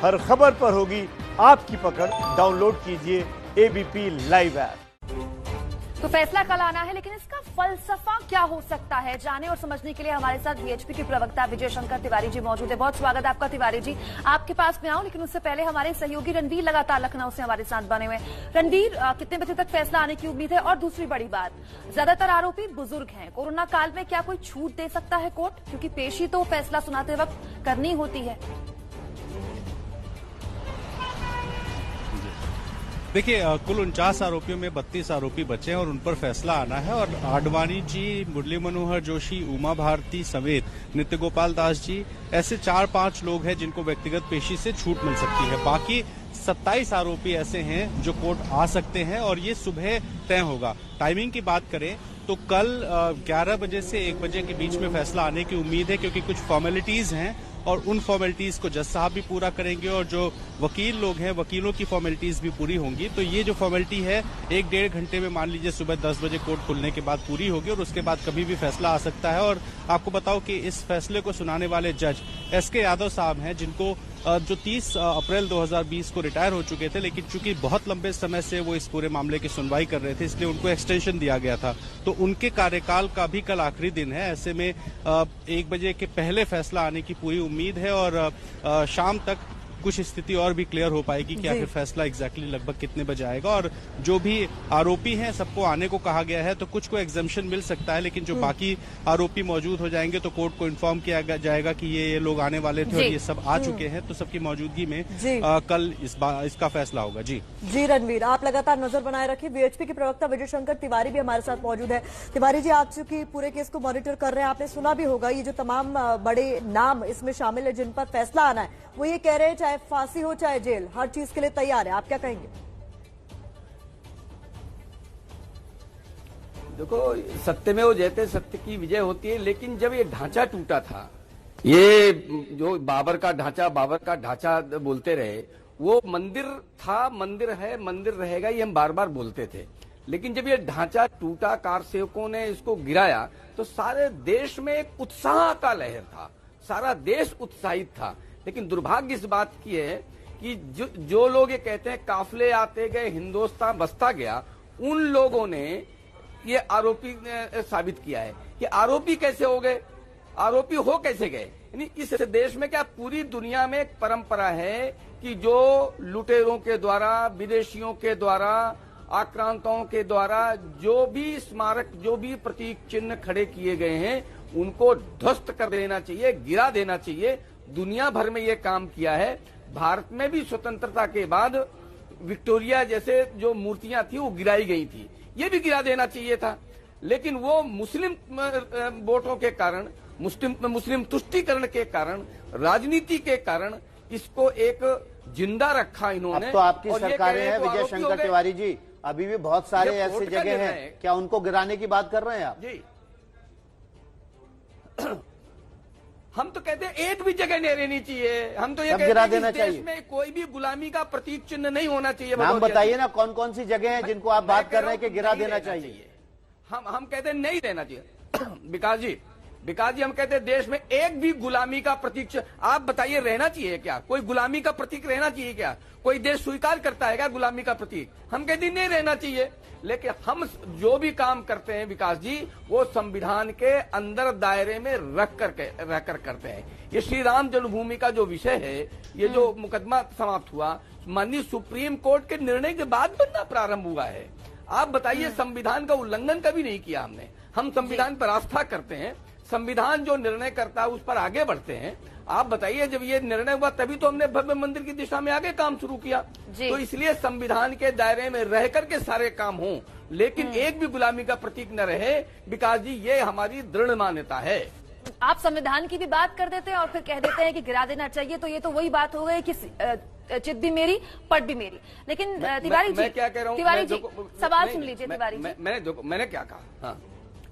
हर खबर पर होगी आपकी पकड़। डाउनलोड कीजिए एबीपी लाइव ऐप। तो फैसला कल आना है, लेकिन इसका फलसफा क्या हो सकता है, जाने और समझने के लिए हमारे साथ बीएचपी के प्रवक्ता विजय शंकर तिवारी जी मौजूद है। बहुत स्वागत है आपका तिवारी जी। आपके पास में आऊं, लेकिन उससे पहले हमारे सहयोगी रणवीर लगातार लखनऊ से हमारे साथ बने हुए। रणवीर, कितने बजे तक फैसला आने की उम्मीद है? और दूसरी बड़ी बात, ज्यादातर आरोपी बुजुर्ग हैं, कोरोना काल में क्या कोई छूट दे सकता है कोर्ट? क्योंकि पेशी तो फैसला सुनाते वक्त करनी होती है। देखिए, कुल 49 आरोपियों में 32 आरोपी बचे हैं और उन पर फैसला आना है। और आडवाणी जी, मुरली मनोहर जोशी, उमा भारती समेत नित्य गोपाल दास जी, ऐसे 4-5 लोग हैं जिनको व्यक्तिगत पेशी से छूट मिल सकती है। बाकी 27 आरोपी ऐसे हैं जो कोर्ट आ सकते हैं और ये सुबह तय होगा। टाइमिंग की बात करें तो कल 11 बजे से 1 बजे के बीच में फैसला आने की उम्मीद है, क्योंकि कुछ फॉर्मेलिटीज हैं और उन फॉर्मेलिटीज को जज साहब भी पूरा करेंगे और जो वकील लोग हैं, वकीलों की फॉर्मेलिटीज भी पूरी होंगी। तो ये जो फॉर्मेलिटी है 1-1.5 घंटे में, मान लीजिए सुबह 10 बजे कोर्ट खुलने के बाद पूरी होगी और उसके बाद कभी भी फैसला आ सकता है। और आपको बताओ कि इस फैसले को सुनाने वाले जज एसके यादव साहब हैं, जिनको जो 30 अप्रैल 2020 को रिटायर हो चुके थे, लेकिन चूंकि बहुत लंबे समय से वो इस पूरे मामले की सुनवाई कर रहे थे, इसलिए उनको एक्सटेंशन दिया गया था। तो उनके कार्यकाल का भी कल आखिरी दिन है। ऐसे में 1 बजे के पहले फैसला आने की पूरी उम्मीद है और शाम तक कुछ स्थिति और भी क्लियर हो पाएगी कि आखिर फैसला एग्जैक्टली लगभग कितने बजे आएगा। और जो भी आरोपी हैं सबको आने को कहा गया है, तो कुछ को एग्जम्पशन मिल सकता है, लेकिन जो बाकी आरोपी मौजूद हो जाएंगे तो कोर्ट को इन्फॉर्म किया जाएगा कि ये लोग आने वाले थे और ये सब आ चुके हैं। तो सबकी मौजूदगी में कल इसका फैसला होगा। जी रणवीर, आप लगातार नजर बनाए रखिए। बीएचपी के प्रवक्ता विजय शंकर तिवारी भी हमारे साथ मौजूद है। तिवारी जी, आप चूंकि पूरे केस को मॉनिटर कर रहे हैं, आपने सुना भी होगा ये जो तमाम बड़े नाम इसमें शामिल है जिन पर फैसला आना है, वो ये कह रहे हैं चाहे फांसी हो चाहे जेल, हर चीज के लिए तैयार है। आप क्या कहेंगे? देखो, सत्यमेव जयते, सत्य की विजय होती है। लेकिन जब ये ढांचा टूटा था, ये जो बाबर का ढांचा बोलते रहे, वो मंदिर था, मंदिर है, मंदिर रहेगा, ये हम बार बार बोलते थे। लेकिन जब ये ढांचा टूटा, कार सेवकों ने इसको गिराया, तो सारे देश में एक उत्साह का लहर था, सारा देश उत्साहित था। लेकिन दुर्भाग्य इस बात की है कि जो लोग ये कहते हैं काफिले आते गए, हिंदुस्तान बसता गया, उन लोगों ने ये आरोपी साबित किया है कि आरोपी कैसे हो गए, आरोपी हो कैसे गए। यानी इस देश में क्या पूरी दुनिया में एक परंपरा है कि जो लुटेरों के द्वारा, विदेशियों के द्वारा, आक्रांताओं के द्वारा जो भी स्मारक, जो भी प्रतीक चिन्ह खड़े किए गए हैं, उनको ध्वस्त कर देना चाहिए, गिरा देना चाहिए। दुनिया भर में ये काम किया है। भारत में भी स्वतंत्रता के बाद विक्टोरिया जैसे जो मूर्तियां थी वो गिराई गई थी, ये भी गिरा देना चाहिए था। लेकिन वो मुस्लिम वोटों के कारण, मुस्लिम तुष्टीकरण के कारण, राजनीति के कारण इसको एक जिंदा रखा इन्होंने। अब तो आपकी सरकारें हैं विजय शंकर तिवारी जी, अभी भी बहुत सारे ऐसे जगह हैं, क्या उनको गिराने की बात कर रहे हैं आप? जी हम तो कहते हैं एक भी जगह नहीं रहनी चाहिए। हम तो ये कहते हैं कि देश में कोई भी गुलामी का प्रतीक चिन्ह नहीं होना चाहिए। नाम बताइए ना, कौन कौन सी जगह है जिनको आप बात कर रहे हैं कि गिरा देना चाहिए? हम कहते हैं नहीं रहना चाहिए। विकास जी हम कहते हैं देश में एक भी गुलामी का प्रतीक, आप बताइए रहना चाहिए क्या? कोई गुलामी का प्रतीक रहना चाहिए क्या? कोई देश स्वीकार करता है क्या गुलामी का प्रतीक? हम कहते हैं नहीं रहना चाहिए। लेकिन हम जो भी काम करते हैं विकास जी, वो संविधान के अंदर दायरे में रख कर करते हैं। ये श्री राम जन्मभूमि का जो विषय है, ये जो मुकदमा समाप्त हुआ, माननीय सुप्रीम कोर्ट के निर्णय के बाद बनना प्रारंभ हुआ है। आप बताइए, संविधान का उल्लंघन कभी नहीं किया हमने। हम संविधान पर आस्था करते हैं, संविधान जो निर्णय करता है उस पर आगे बढ़ते हैं। आप बताइए, जब ये निर्णय हुआ तभी तो हमने भव्य मंदिर की दिशा में आगे काम शुरू किया। तो इसलिए संविधान के दायरे में रह करके सारे काम हों, लेकिन एक भी गुलामी का प्रतीक न रहे। विकास जी, ये हमारी दृढ़ मान्यता है। आप संविधान की भी बात कर देते हैं और फिर कह देते हैं कि गिरा देना चाहिए, तो ये तो वही बात हो गई कि चित भी मेरी, पट भी मेरी। लेकिन तिवारी जी, क्या कह रहा हूँ, तिवारी जी सवाल सुन लीजिए। तिवारी जी, मैंने क्या कहा? हाँ,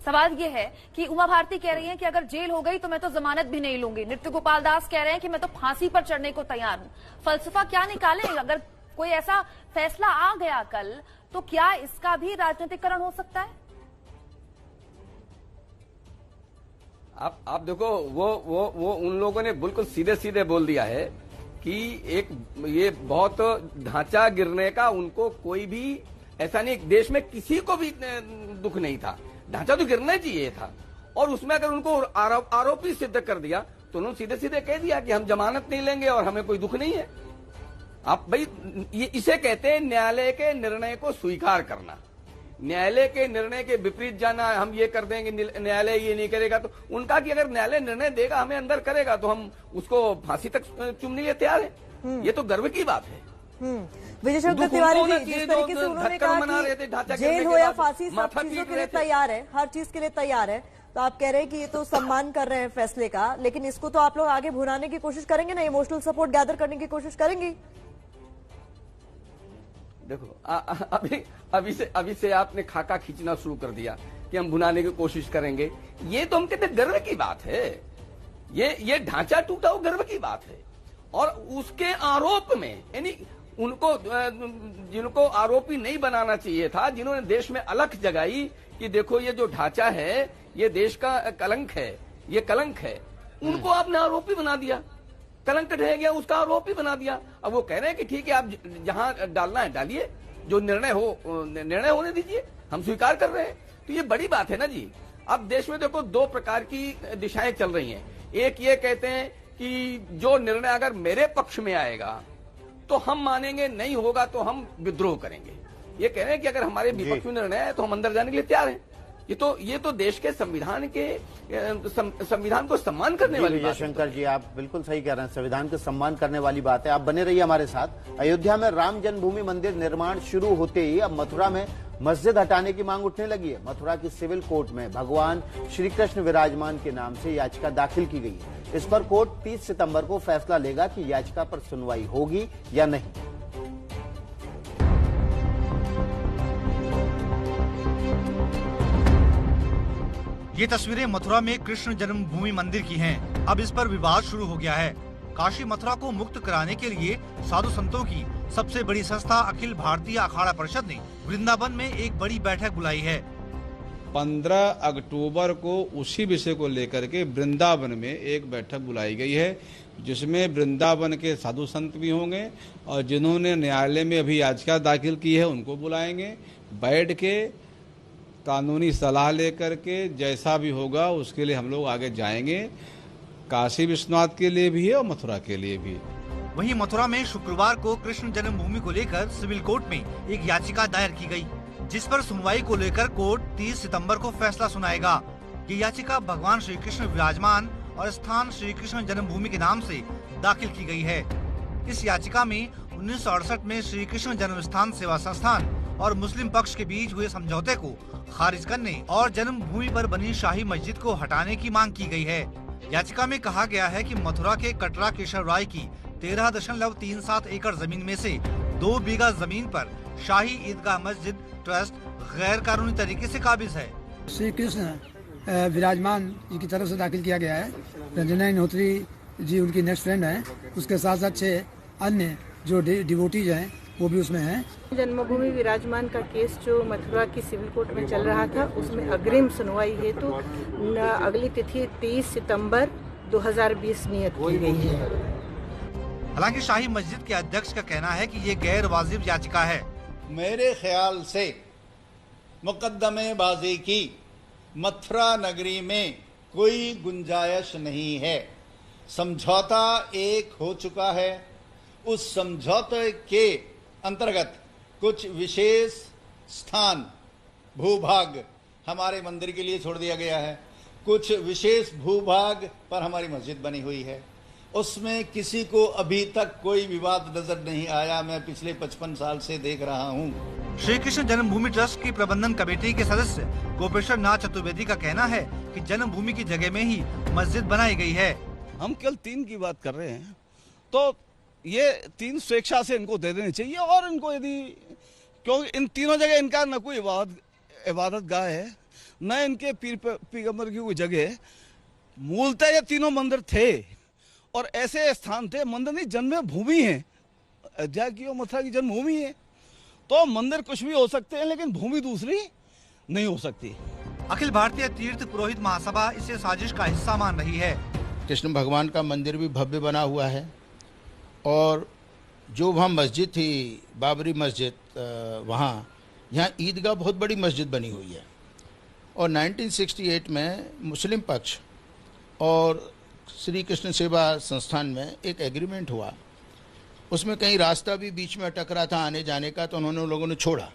सवाल ये है कि उमा भारती कह रही हैं कि अगर जेल हो गई तो मैं तो जमानत भी नहीं लूंगी। नित्य गोपाल दास कह रहे हैं कि मैं तो फांसी पर चढ़ने को तैयार हूं। फलसफा क्या निकालें? अगर कोई ऐसा फैसला आ गया कल, तो क्या इसका भी राजनीतिकरण हो सकता है? आप देखो, वो उन लोगों ने बिल्कुल सीधे सीधे बोल दिया है कि ये बहुत ढांचा गिरने का उनको कोई भी ऐसा नहीं, देश में किसी को भी दुख नहीं था। ढांचा तो गिरना चाहिए था, और उसमें अगर उनको आरोपी सिद्ध कर दिया तो उन्होंने सीधे सीधे कह दिया कि हम जमानत नहीं लेंगे और हमें कोई दुख नहीं है। आप भाई ये इसे कहते हैं न्यायालय के निर्णय को स्वीकार करना। न्यायालय के निर्णय के विपरीत जाना, हम ये कर देंगे, न्यायालय ये नहीं करेगा, तो उनका कि अगर न्यायालय निर्णय देगा हमें अंदर करेगा तो हम उसको फांसी तक चूमने के तैयार है। ये तो गर्व की बात है। विजय शंकर तिवारी जी, जिस तरीके से उन्होंने कहा कि जेल हो या फांसी सब चीजों के लिए तैयार है, हर चीज के लिए तैयार है, तो आप कह रहे हैं कि ये तो सम्मान कर रहे हैं फैसले का, लेकिन इसको तो आप लोग आगे भुनाने की कोशिश करेंगे ना, इमोशनल सपोर्ट गैदर करने की कोशिश करेंगे? देखो अभी से आपने खाका खींचना शुरू कर दिया कि हम भुनाने की कोशिश करेंगे। ये तो हम कहते गर्व की बात है। ये ढांचा टूटा वो गर्व की बात है। और उसके आरोप में यानी उनको जिनको आरोपी नहीं बनाना चाहिए था, जिन्होंने देश में अलख जगाई कि देखो ये जो ढांचा है ये देश का कलंक है, ये कलंक है, उनको आपने आरोपी बना दिया। कलंक ढह गया, उसका आरोपी बना दिया। अब वो कह रहे हैं कि ठीक है आप जहां डालना है डालिए, जो निर्णय होने दीजिए, हम स्वीकार कर रहे हैं। तो ये बड़ी बात है ना जी। अब देश में देखो दो प्रकार की दिशाएं चल रही हैं। एक ये कहते हैं कि जो निर्णय अगर मेरे पक्ष में आएगा तो हम मानेंगे, नहीं होगा तो हम विद्रोह करेंगे। ये कह रहे हैं कि अगर हमारे विपक्ष में निर्णय है तो हम अंदर जाने के लिए तैयार हैं। ये तो देश के संविधान को सम्मान करने वाली बात है। विजय शंकर जी, आप बिल्कुल सही कह रहे हैं, संविधान को सम्मान करने वाली बात है। आप बने रहिए हमारे साथ। अयोध्या में राम जन्मभूमि मंदिर निर्माण शुरू होते ही अब मथुरा में मस्जिद हटाने की मांग उठने लगी है। मथुरा की सिविल कोर्ट में भगवान श्री कृष्ण विराजमान के नाम से याचिका दाखिल की गई है। इस पर कोर्ट 30 सितंबर को फैसला लेगा कि याचिका पर सुनवाई होगी या नहीं। ये तस्वीरें मथुरा में कृष्ण जन्मभूमि मंदिर की हैं। अब इस पर विवाद शुरू हो गया है। काशी मथुरा को मुक्त कराने के लिए साधु संतों की सबसे बड़ी संस्था अखिल भारतीय अखाड़ा परिषद ने वृंदावन में एक बड़ी बैठक बुलाई है। 15 अक्टूबर को उसी विषय को लेकर के वृंदावन में एक बैठक बुलाई गई है, जिसमें वृंदावन के साधु संत भी होंगे और जिन्होंने न्यायालय में अभी याचिका दाखिल की है उनको बुलाएंगे। बैठ के कानूनी सलाह लेकर के जैसा भी होगा उसके लिए हम लोग आगे जाएंगे। काशी विश्वनाथ के लिए भी है और मथुरा के लिए भी। वहीं मथुरा में शुक्रवार को कृष्ण जन्मभूमि को लेकर सिविल कोर्ट में एक याचिका दायर की गई, जिस पर सुनवाई को लेकर कोर्ट 30 सितंबर को फैसला सुनाएगा। ये याचिका भगवान श्री कृष्ण विराजमान और स्थान श्री कृष्ण जन्मभूमि के नाम से दाखिल की गई है। इस याचिका में 1968 में श्री कृष्ण जन्म स्थान सेवा संस्थान और मुस्लिम पक्ष के बीच हुए समझौते को खारिज करने और जन्मभूमि पर बनी शाही मस्जिद को हटाने की मांग की गई है। याचिका में कहा गया है कि मथुरा के कटरा केशव राय की 13.37 एकड़ जमीन में से 2 बीघा जमीन पर शाही ईदगाह मस्जिद ट्रस्ट गैर कानूनी तरीके से काबिज है। श्री कृष्ण विराजमान जी की तरफ से दाखिल किया गया है। रंजना अग्निहोत्री जी उनकी नेक्स्ट फ्रेंड है। उसके साथ साथ 6 अन्य जो डिवोटीज हैं वो भी उसमें हैं। जन्मभूमि विराजमान का केस जो मथुरा की सिविल कोर्ट में चल रहा था, उसमें अग्रिम सुनवाई हेतु अगली तिथि 30 सितंबर 2020 नियत की गई है। हालांकि शाही मस्जिद के अध्यक्ष का कहना है कि ये गैर वाजिब याचिका है। मेरे ख्याल से मुकदमेबाजी की मथुरा नगरी में कोई गुंजाइश नहीं है। समझौता एक हो चुका है। उस समझौते के अंतर्गत कुछ विशेष स्थान भूभाग हमारे मंदिर के लिए छोड़ दिया गया है। कुछ विशेष भूभाग पर हमारी मस्जिद बनी हुई है। उसमें किसी को अभी तक कोई विवाद नजर नहीं आया। मैं पिछले 55 साल से देख रहा हूँ। श्री कृष्ण जन्मभूमि ट्रस्ट की प्रबंधन कमेटी के सदस्य गोपेश्वर नाथ चतुर्वेदी का कहना है कि जन्मभूमि की जगह में ही मस्जिद बनाई गई है। हम केवल 3 की बात कर रहे हैं, तो ये 3 स्वेच्छा से इनको दे देनी चाहिए। और इनको यदि, क्योंकि इन तीनों जगह इनका न कोई इबादत गाह है, न इनके पीर पैगंबर की कोई जगह। मूलतः ये तीनों मंदिर थे और ऐसे स्थान थे, मंदिर नहीं जन्मभूमि है। अयोध्या की और मथुरा की जन्मभूमि है, तो मंदिर कुछ भी हो सकते हैं लेकिन भूमि दूसरी नहीं हो सकती। अखिल भारतीय तीर्थ पुरोहित महासभा इसे साजिश का हिस्सा मान रही है। कृष्ण भगवान का मंदिर भी भव्य बना हुआ है और जो वहाँ मस्जिद थी बाबरी मस्जिद, वहाँ यहाँ ईदगाह बहुत बड़ी मस्जिद बनी हुई है। और 1968 में मुस्लिम पक्ष और श्री कृष्ण सेवा संस्थान में एक एग्रीमेंट हुआ, उसमें कहीं रास्ता भी बीच में अटक रहा था आने जाने का, तो उन्होंने उन लोगों ने छोड़ा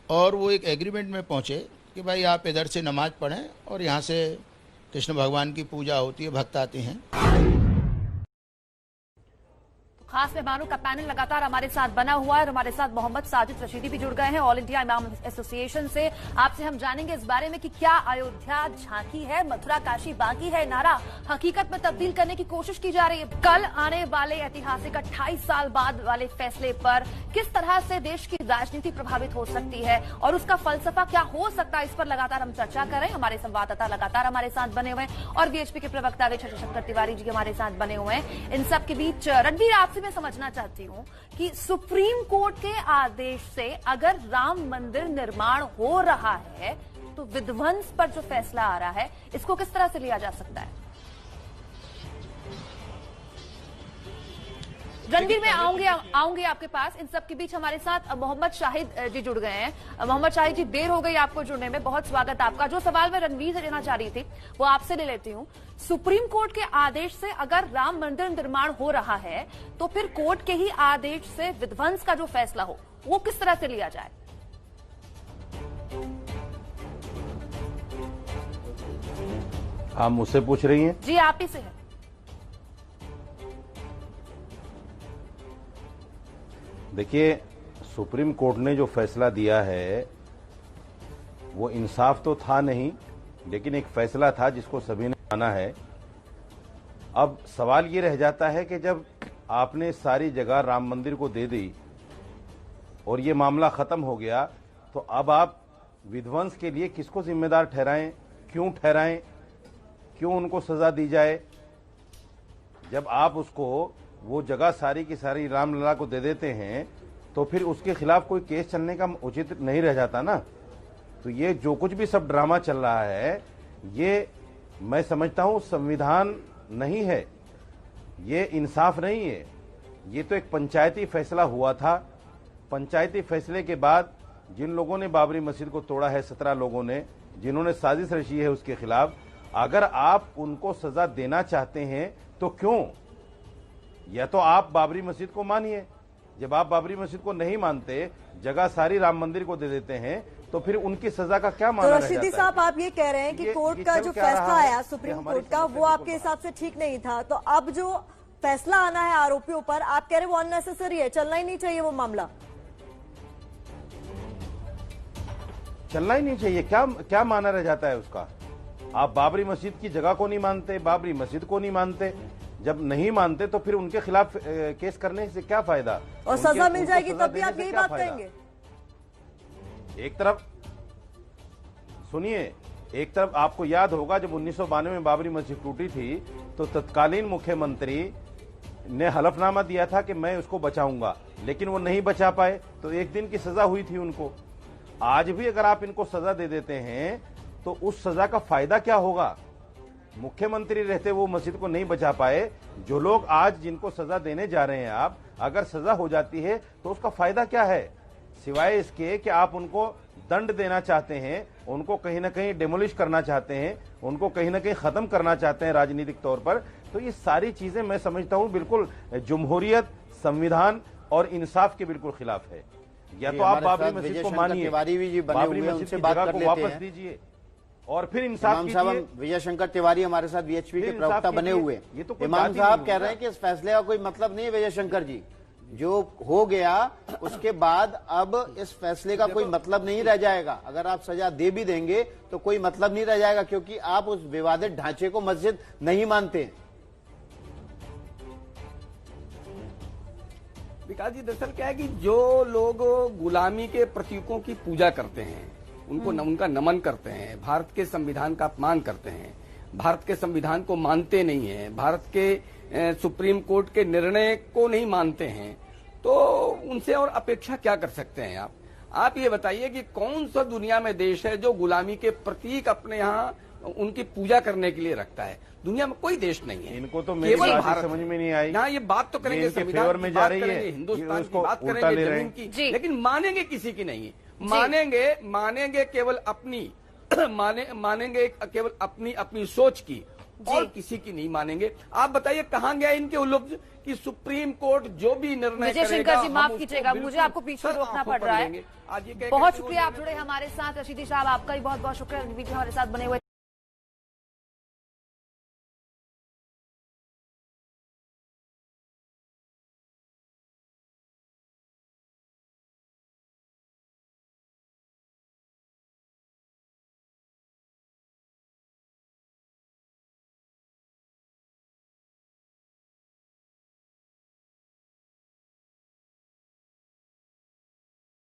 और वो एक एग्रीमेंट में पहुँचे कि भाई आप इधर से नमाज पढ़ें और यहाँ से कृष्ण भगवान की पूजा होती है, भक्त आते हैं। खास मेहमानों का पैनल लगातार हमारे साथ बना हुआ है और हमारे साथ मोहम्मद साजिद रशीदी भी जुड़ गए हैं ऑल इंडिया इमाम एसोसिएशन से। आपसे हम जानेंगे इस बारे में कि क्या अयोध्या झांकी है, मथुरा काशी बाकी है, नारा हकीकत में तब्दील करने की कोशिश की जा रही है। कल आने वाले ऐतिहासिक 28 साल बाद वाले फैसले पर किस तरह से देश की राजनीति प्रभावित हो सकती है और उसका फलसफा क्या हो सकता है, इस पर लगातार हम चर्चा कर रहे हैं। हमारे संवाददाता लगातार हमारे साथ बने हुए हैं और वीएचपी के प्रवक्ता विजय शंकर तिवारी जी हमारे साथ बने हुए हैं। इन सब के बीच रणबीर, आपसे मैं समझना चाहती हूं कि सुप्रीम कोर्ट के आदेश से अगर राम मंदिर निर्माण हो रहा है तो विध्वंस पर जो फैसला आ रहा है इसको किस तरह से लिया जा सकता है? रणबीर, मैं आऊंगी आपके पास। इन सब के बीच हमारे साथ मोहम्मद शाहिद जी जुड़ गए हैं। मोहम्मद शाहिद जी, देर हो गई आपको जुड़ने में, बहुत स्वागत आपका। जो सवाल मैं रणबीर से लेना चाह रही थी वो आपसे ले लेती हूं। सुप्रीम कोर्ट के आदेश से अगर राम मंदिर निर्माण हो रहा है तो फिर कोर्ट के ही आदेश से विध्वंस का जो फैसला हो वो किस तरह से लिया जाए? आप मुझसे पूछ रही हैं? जी, आप ही से है। देखिए, सुप्रीम कोर्ट ने जो फैसला दिया है वो इंसाफ तो था नहीं, लेकिन एक फैसला था जिसको सभी ने माना है। अब सवाल ये रह जाता है कि जब आपने सारी जगह राम मंदिर को दे दी और ये मामला खत्म हो गया, तो अब आप विध्वंस के लिए किसको जिम्मेदार ठहराएं, क्यों ठहराएं, क्यों उनको सजा दी जाए? जब आप उसको वो जगह सारी की सारी रामलला को दे देते हैं तो फिर उसके खिलाफ कोई केस चलने का उचित नहीं रह जाता ना। तो ये जो कुछ भी सब ड्रामा चल रहा है ये मैं समझता हूं संविधान नहीं है, ये इंसाफ नहीं है। ये तो एक पंचायती फैसला हुआ था। पंचायती फैसले के बाद जिन लोगों ने बाबरी मस्जिद को तोड़ा है, 17 लोगों ने, जिन्होंने साजिश रची है उसके खिलाफ, अगर आप उनको सजा देना चाहते हैं तो क्यों? या तो आप बाबरी मस्जिद को मानिए। जब आप बाबरी मस्जिद को नहीं मानते, जगह सारी राम मंदिर को दे देते हैं, तो फिर उनकी सजा का क्या माना रह जाता है? रशीदी साहब, आप ये कह रहे हैं कि कोर्ट का जो फैसला आया सुप्रीम कोर्ट का वो आपके हिसाब से ठीक नहीं था, तो अब जो फैसला आना है आरोपियों पर, आप कह रहे हैं वो अननेसेसरी है, चलना ही नहीं चाहिए वो मामला? चलना ही नहीं चाहिए? क्या माना रह जाता है उसका? आप बाबरी मस्जिद की जगह को नहीं मानते, बाबरी मस्जिद को नहीं मानते। जब नहीं मानते तो फिर उनके खिलाफ केस करने से क्या फायदा? और सजा मिल जाएगी तब भी आप यही बात कहेंगे? एक तरफ सुनिए, एक तरफ आपको याद होगा जब 1992 में बाबरी मस्जिद टूटी थी तो तत्कालीन मुख्यमंत्री ने हलफनामा दिया था कि मैं उसको बचाऊंगा, लेकिन वो नहीं बचा पाए, तो 1 दिन की सजा हुई थी उनको। आज भी अगर आप इनको सजा दे देते हैं तो उस सजा का फायदा क्या होगा? मुख्यमंत्री रहते वो मस्जिद को नहीं बचा पाए। जो लोग आज जिनको सजा देने जा रहे हैं आप, अगर सजा हो जाती है तो उसका फायदा क्या है, सिवाय इसके कि आप उनको दंड देना चाहते हैं, उनको कहीं ना कहीं डेमोलिश करना चाहते हैं, उनको कहीं ना कहीं खत्म करना चाहते हैं राजनीतिक तौर पर। तो ये सारी चीजें मैं समझता हूं बिल्कुल जमहूरियत, संविधान और इंसाफ के बिल्कुल खिलाफ है। या तो आप बाबरी मस्जिद को मानिए, बाबरी मस्जिद की जगह को वापस दीजिए और फिर इंसाफ कीजिए। विजय शंकर तिवारी हमारे साथ वीएचपी के प्रवक्ता बने हुए। ये तो इमाम साहब कह रहे हैं कि इस फैसले का कोई मतलब नहीं है विजय शंकर जी, जो हो गया उसके बाद अब इस फैसले का कोई मतलब नहीं रह जाएगा। अगर आप सजा दे भी देंगे तो कोई मतलब नहीं रह जाएगा, क्योंकि आप उस विवादित ढांचे को मस्जिद नहीं मानते। विकास जी, दरअसल क्या है कि जो लोग गुलामी के प्रतीकों की पूजा करते हैं, उनको उनका नमन करते हैं, भारत के संविधान का अपमान करते हैं, भारत के संविधान को मानते नहीं है, भारत के सुप्रीम कोर्ट के निर्णय को नहीं मानते हैं, तो उनसे और अपेक्षा क्या कर सकते हैं आप? आप ये बताइए कि कौन सा दुनिया में देश है जो गुलामी के प्रतीक अपने यहाँ उनकी पूजा करने के लिए रखता है। दुनिया में कोई देश नहीं है। इनको तो मेरी बात भारत समझ में नहीं आई। ना ये बात तो करेंगे संविधान फेवर में जा रही है, हिंदुस्तान की उसको बात उल्टा करेंगे, ले रहे जमीन हैं। की, लेकिन मानेंगे किसी की नहीं। मानेंगे केवल अपनी मानेंगे केवल अपनी सोच की, और किसी की नहीं मानेंगे। आप बताइए कहां गया इनके उल्लुप्त कि सुप्रीम कोर्ट जो भी निर्णय विजय करेगा, शंकर जी माफ कीजिएगा, मुझे आपको पीछे रोकना पड़ रहा है। आज ये बहुत शुक्रिया आप जुड़े हमारे साथ। रशीदी साहब आपका भी बहुत बहुत शुक्रिया, बीच में हमारे साथ बने हुए।